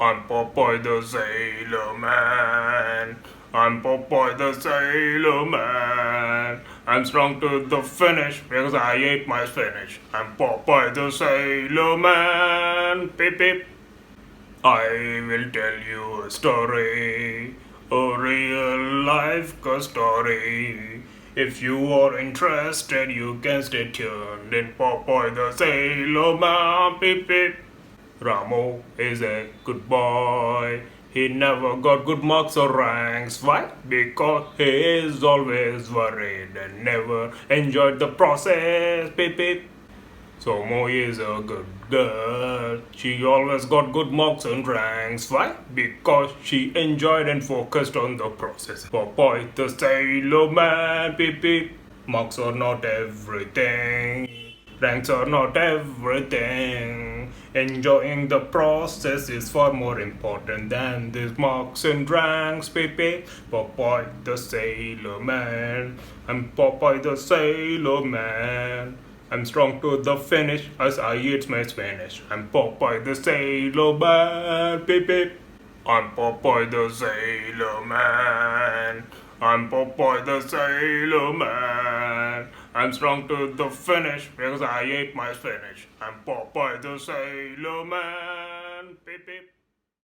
I'm Popeye the Sailor Man. I'm Popeye the Sailor Man. I'm strong to the finish because I ate my spinach. I'm Popeye the Sailor Man. Beep beep. I will tell you a story, a real life story. If you are interested, you can stay tuned in Popeye the Sailor Man. Beep beep. Ramo is a good boy. He never got good marks or ranks. Why? Because he is always worried and never enjoyed the process. Beep beep. Somu is a good girl. She always got good marks and ranks. Why? Because she enjoyed and focused on the process. Popeye the Sailor Man. Beep beep. Marks are not everything. Ranks are not everything. Enjoying the process is far more important than these marks and ranks. Beep beep. Popeye the Sailor Man. I'm Popeye the Sailor Man. I'm strong to the finish as I eat my spinach. I'm Popeye the Sailor Man. Beep beep. I'm Popeye the Sailor Man. I'm Popeye the Sailor Man. I'm strong to the finish because I ate my spinach. I'm Popeye the Sailor Man. Beep beep.